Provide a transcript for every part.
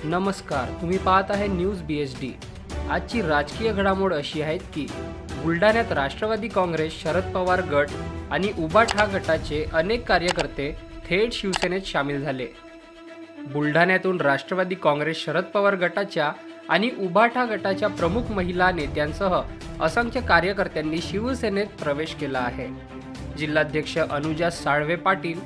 नमस्कार, तुम्ही पाहत आहे न्यूज BHD। आजची राजकीय घडामोड अशी आहे की बुलढाण्यात राष्ट्रवादी काँग्रेस, शरद पवार गट आणि उभाठा गटाचे अनेक कार्यकर्ते थेट शिवसेनेत सामील झाले। बुलढाण्यातून राष्ट्रवादी काँग्रेस, शरद पवार गटाच्या आणि उभाठा गटाच्या प्रमुख महिला नेत्यांसह असंख्य कार्यकर्त्यांनी शिवसेनेत प्रवेश केला आहे। जिल्हाध्यक्ष अनुजा साळवे पाटील,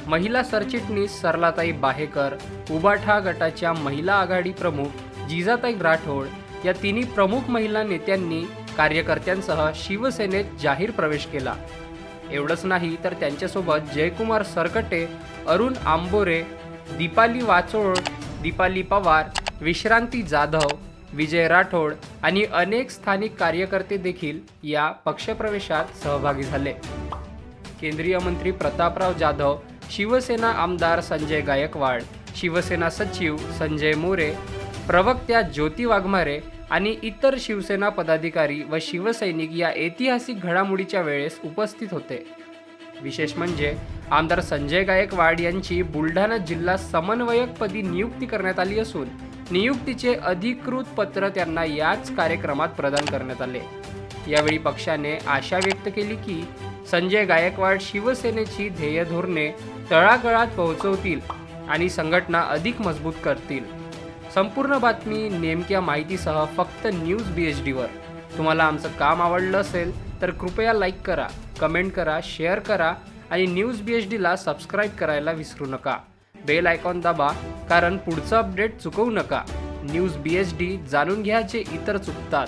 महिला सरचिटणीस सरलाताई बाहेकर, उभाठा गटाच्या महिला आघाडी प्रमुख जिजाताई राठोड या तिन्ही प्रमुख महिला नेत्यांनी कार्यकर्त्यांसह शिवसेनेत जाहीर प्रवेश केला। एवढंच नाही तर त्यांच्यासोबत जयकुमार सरकटे, अरुण आंबोरे, दीपाली वाचोळ, दीपाली पवार, विश्रांती जाधव, विजय राठोड आणि अनेक स्थानिक कार्यकर्ते देखील या पक्षप्रवेशात सहभागी झाले। केंद्रीय मंत्री प्रतापराव जाधव, शिवसेना आमदार संजय गायकवाड, शिवसेना सचिव संजय मोरे, प्रवक्त्या ज्योती वाघमारे आणि इतर शिवसेना पदाधिकारी व शिवसैनिक या ऐतिहासिक घडामोडीच्या वेळेस उपस्थित होते। विशेष म्हणजे आमदार संजय गायकवाड यांची बुलढाणा जिल्हा समन्वयकपदी नियुक्ती करण्यात आली असून नियुक्तीचे अधिकृत पत्र त्यांना याच कार्यक्रमात प्रदान करण्यात आले। यावेळी पक्षाने आशा व्यक्त केली की संजय गायकवाड शिवसेनेची ध्येय धोरणे तळागाळात पोहोचवतील आणि संघटना अधिक मजबूत करतील। संपूर्ण बातमी नेमक्या माहितीसह फक्त न्यूज BHD वर। तुम्हाला आमचं काम आवडलं असेल तर कृपया लाईक करा, कमेंट करा, शेअर करा आणि न्यूज BHD ला सबस्क्राईब करायला विसरू नका। बेल आयकॉन दाबा, कारण पुढचं अपडेट चुकवू नका। न्यूज BHD, जाणून घ्या जे इतर चुकतात।